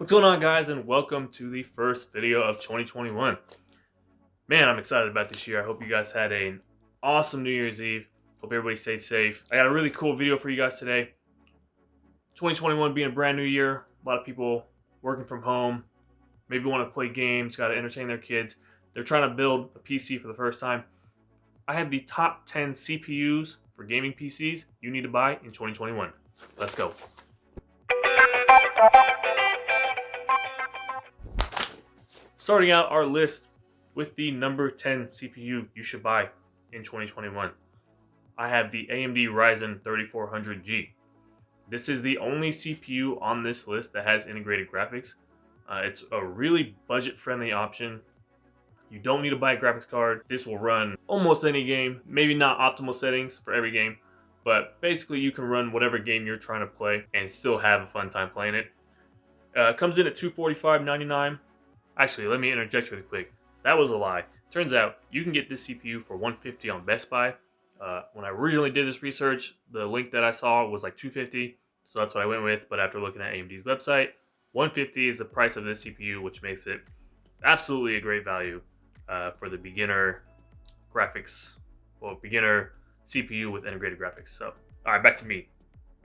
What's going on, guys, and welcome to the first video of 2021. Man, I'm excited about this year. I hope you guys had an awesome New Year's Eve. Hope everybody stayed safe. I got a really cool video for you guys today. 2021 being a brand new year, a lot of people working from home, maybe want to play games, got to entertain their kids. They're trying to build a PC for the first time. I have the top 10 CPUs for gaming PCs you need to buy in 2021. Let's go. Starting out our list with the number 10 CPU you should buy in 2021. I have the AMD Ryzen 3400G. This is the only CPU on this list that has integrated graphics. It's a really budget-friendly option. You don't need to buy a graphics card. This will run almost any game. Maybe not optimal settings for every game, but basically you can run whatever game you're trying to play and still have a fun time playing it. Comes in at $245.99. Actually, let me interject really quick. That was a lie. Turns out you can get this CPU for $150 on Best Buy. When I originally did this research, the link that I saw was like $250, so that's what I went with. But after looking at AMD's website, $150 is the price of this CPU, which makes it absolutely a great value for the beginner graphics, beginner CPU with integrated graphics. So, all right, back to me,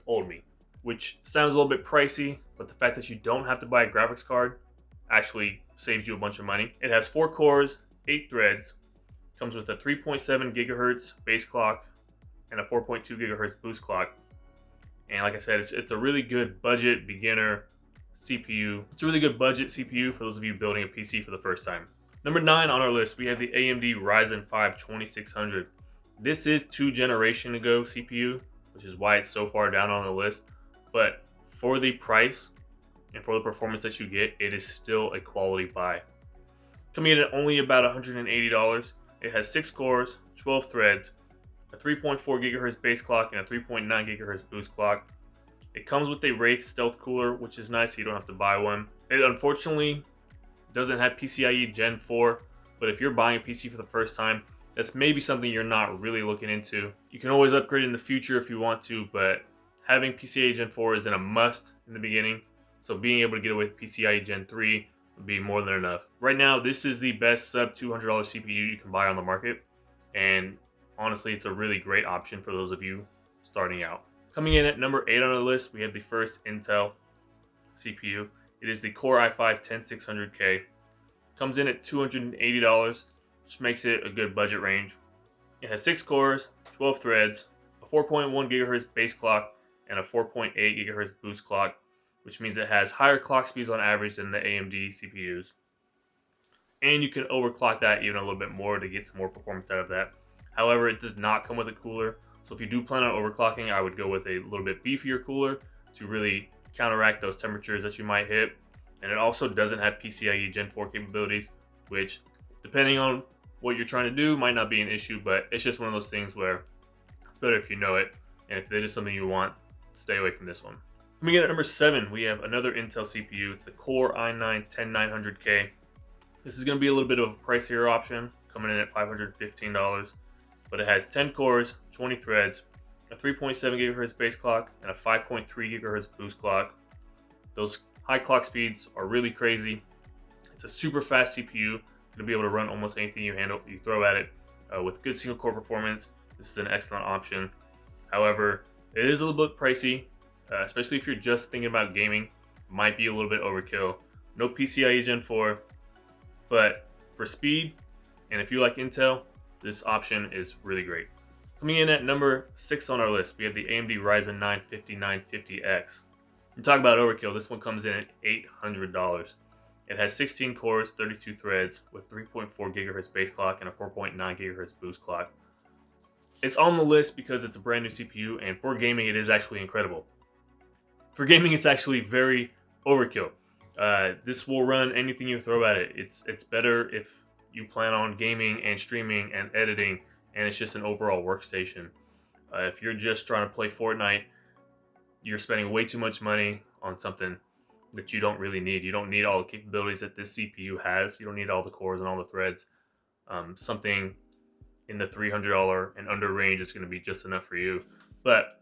old me, which sounds a little bit pricey, but the fact that you don't have to buy a graphics card actually saves you a bunch of money. It has 4 cores, 8 threads, comes with a 3.7 gigahertz base clock and a 4.2 gigahertz boost clock. And like I said, it's a really good budget beginner CPU. It's a really good budget CPU for those of you building a PC for the first time. Number 9 on our list, we have the AMD Ryzen 5 2600. This is 2 generations ago CPU, which is why it's so far down on the list. But for the price and for the performance that you get, it is still a quality buy. Coming in at only about $180, it has 6 cores, 12 threads, a 3.4 gigahertz base clock, and a 3.9 gigahertz boost clock. It comes with a Wraith stealth cooler, which is nice, so you don't have to buy one. It unfortunately doesn't have PCIe Gen 4, but if you're buying a PC for the first time, that's maybe something you're not really looking into. You can always upgrade in the future if you want to, but having PCIe Gen 4 isn't a must in the beginning. So being able to get away with PCIe Gen 3 would be more than enough. Right now, this is the best sub $200 CPU you can buy on the market. And honestly, it's a really great option for those of you starting out. Coming in at number 8 on our list, we have the first Intel CPU. It is the Core i5-10600K. Comes in at $280, which makes it a good budget range. It has 6 cores, 12 threads, a 4.1 gigahertz base clock, and a 4.8 gigahertz boost clock, which means it has higher clock speeds on average than the AMD CPUs. And you can overclock that even a little bit more to get some more performance out of that. However, it does not come with a cooler. So if you do plan on overclocking, I would go with a little bit beefier cooler to really counteract those temperatures that you might hit. And it also doesn't have PCIe Gen 4 capabilities, which, depending on what you're trying to do, might not be an issue, but it's just one of those things where it's better if you know it. And if it is something you want, stay away from this one. Coming in at number 7, we have another Intel CPU. It's the Core i9-10900K. This is going to be a little bit of a pricier option, coming in at $515. But it has 10 cores, 20 threads, a 3.7 gigahertz base clock, and a 5.3 gigahertz boost clock. Those high clock speeds are really crazy. It's a super fast CPU. Going to be able to run almost anything you throw at it. With good single core performance, this is an excellent option. However, it is a little bit pricey. Especially if you're just thinking about gaming, might be a little bit overkill. No PCIe Gen 4, but for speed, and if you like Intel, this option is really great. Coming in at number 6 on our list, we have the AMD Ryzen 9 5950X. You talk about overkill, this one comes in at $800. It has 16 cores, 32 threads, with 3.4 gigahertz base clock and a 4.9 gigahertz boost clock. It's on the list because it's a brand new CPU, and for gaming, it is actually incredible. For gaming, it's actually very overkill. This will run anything you throw at it. It's better if you plan on gaming and streaming and editing, and it's just an overall workstation. If you're just trying to play Fortnite, you're spending way too much money on something that you don't really need. You don't need all the capabilities that this CPU has. You don't need all the cores and all the threads. Something in the $300 and under range is going to be just enough for you. But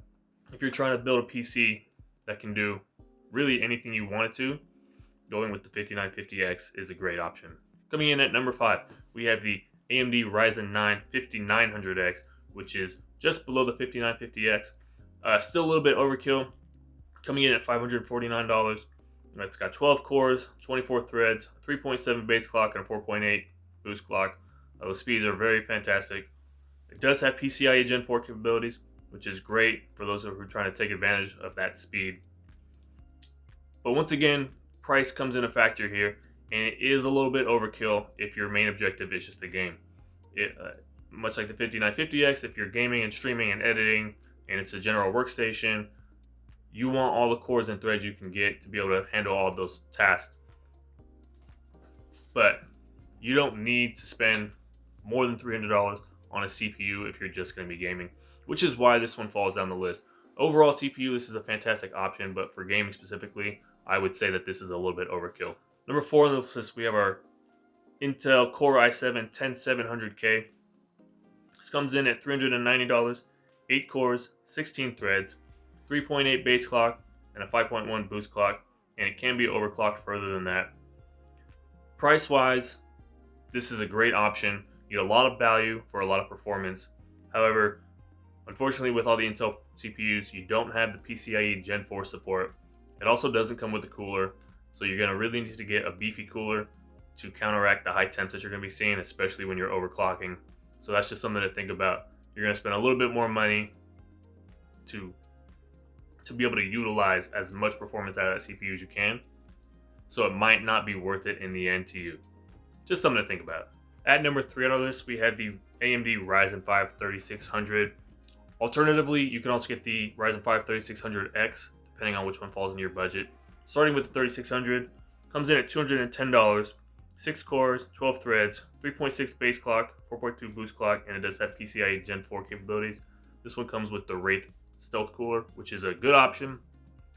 if you're trying to build a PC that can do really anything you want it to, going with the 5950X is a great option. Coming in at number 5, we have the AMD Ryzen 9 5900X, which is just below the 5950X. Still a little bit overkill, coming in at $549. It's got 12 cores, 24 threads, 3.7 base clock, and a 4.8 boost clock. Those speeds are very fantastic. It does have PCIe Gen 4 capabilities, which is great for those who are trying to take advantage of that speed. But once again, price comes in a factor here, and it is a little bit overkill if your main objective is just a game. Much like the 5950X, if you're gaming and streaming and editing, and it's a general workstation, you want all the cores and threads you can get to be able to handle all of those tasks. But you don't need to spend more than $300 on a CPU if you're just going to be gaming, which is why this one falls down the list. Overall CPU, this is a fantastic option, but for gaming specifically, I would say that this is a little bit overkill. Number 4 on this list, we have our Intel Core i7 10700K. This comes in at $390, 8 cores, 16 threads, 3.8 base clock, and a 5.1 boost clock, and it can be overclocked further than that. Price-wise, this is a great option. You get a lot of value for a lot of performance. However, unfortunately, with all the Intel CPUs, you don't have the PCIe Gen 4 support. It also doesn't come with a cooler, so you're going to really need to get a beefy cooler to counteract the high temps that you're going to be seeing, especially when you're overclocking. So that's just something to think about. You're going to spend a little bit more money to be able to utilize as much performance out of that CPU as you can. So it might not be worth it in the end to you. Just something to think about. At number 3 on our list, we have the AMD Ryzen 5 3600. Alternatively, you can also get the Ryzen 5 3600X, depending on which one falls into your budget. Starting with the 3600, comes in at $210, 6 cores, 12 threads, 3.6 base clock, 4.2 boost clock, and it does have PCIe Gen 4 capabilities. This one comes with the Wraith Stealth Cooler, which is a good option.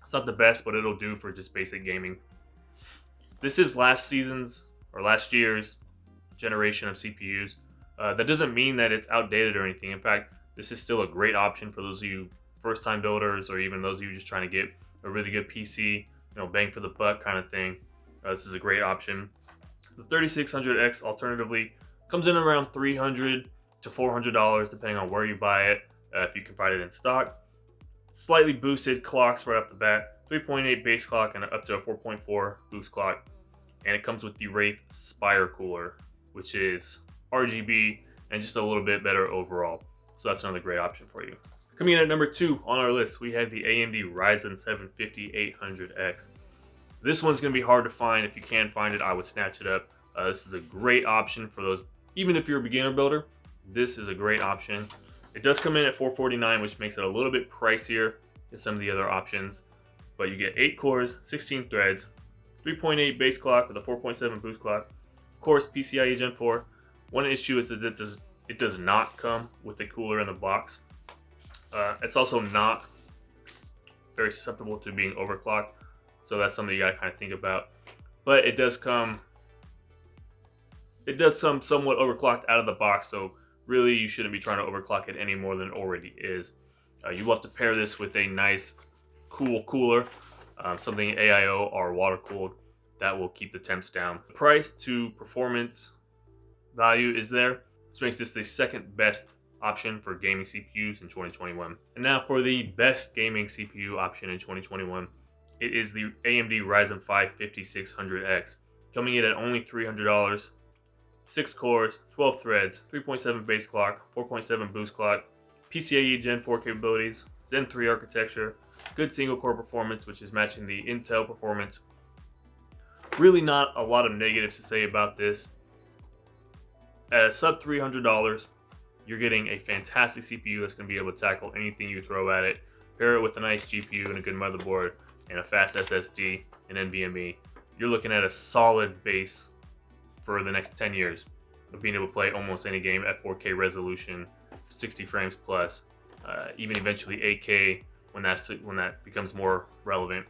It's not the best, but it'll do for just basic gaming. This is last year's generation of CPUs. That doesn't mean that it's outdated or anything. In fact, this is still a great option for those of you first-time builders, or even those of you just trying to get a really good PC, bang for the buck kind of thing. This is a great option. The 3600X alternatively comes in around $300 to $400 depending on where you buy it, if you can find it in stock. Slightly boosted clocks right off the bat, 3.8 base clock and up to a 4.4 boost clock. And it comes with the Wraith Spire Cooler, which is RGB and just a little bit better overall. So that's another great option for you. Coming in at number 2 on our list, we have the AMD Ryzen 7 5800X. This one's going to be hard to find. If you can find it, I would snatch it up. This is a great option for those, even if you're a beginner builder, this is a great option. It does come in at $449, which makes it a little bit pricier than some of the other options. But you get 8 cores, 16 threads, 3.8 base clock with a 4.7 boost clock. Of course, PCIe Gen 4. One issue is that it does not come with a cooler in the box. It's also not very susceptible to being overclocked, so that's something you gotta kind of think about. But it does come somewhat overclocked out of the box, so really you shouldn't be trying to overclock it any more than it already is. You will have to pair this with a nice cool cooler, something AIO or water cooled, that will keep the temps down. The price to performance value is there, which makes this the second best option for gaming CPUs in 2021. And now for the best gaming CPU option in 2021, it is the AMD Ryzen 5 5600X, coming in at only $300, 6 cores, 12 threads, 3.7 base clock, 4.7 boost clock, PCIe Gen 4 capabilities, Zen 3 architecture, good single core performance, which is matching the Intel performance. Really not a lot of negatives to say about this. At a sub $300, you're getting a fantastic CPU that's going to be able to tackle anything you throw at it. Pair it with a nice GPU and a good motherboard and a fast SSD and NVMe. You're looking at a solid base for the next 10 years of being able to play almost any game at 4K resolution, 60 frames plus, even eventually 8K when that becomes more relevant.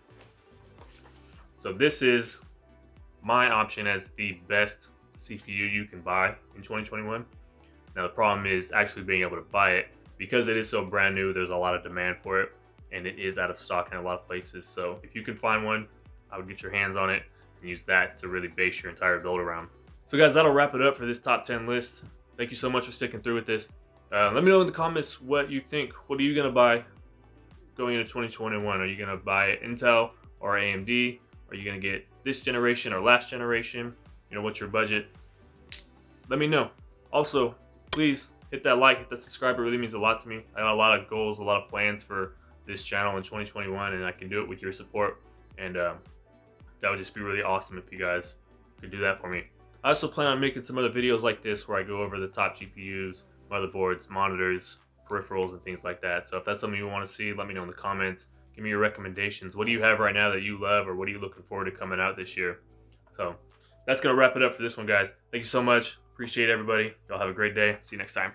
So this is my option as the best CPU you can buy in 2021. Now the problem is actually being able to buy it. Because it is so brand new, there's a lot of demand for it, and it is out of stock in a lot of places. So if you can find one, I would get your hands on it, and use that to really base your entire build around. So guys, that'll wrap it up for this top 10 list. Thank you so much for sticking through with this. Let me know in the comments what you think. What are you going to buy going into 2021? Are you going to buy Intel or AMD? Are you going to get this generation or last generation? You know, what's your budget? Let me know. Also, please hit that like, hit that subscribe. It really means a lot to me. I have a lot of goals, a lot of plans for this channel in 2021, and I can do it with your support. And that would just be really awesome if you guys could do that for me. I also plan on making some other videos like this where I go over the top GPUs, motherboards, monitors, peripherals, and things like that. So if that's something you want to see, let me know in the comments. Give me your recommendations. What do you have right now that you love, or what are you looking forward to coming out this year? So that's going to wrap it up for this one, guys. Thank you so much. Appreciate everybody. Y'all have a great day. See you next time.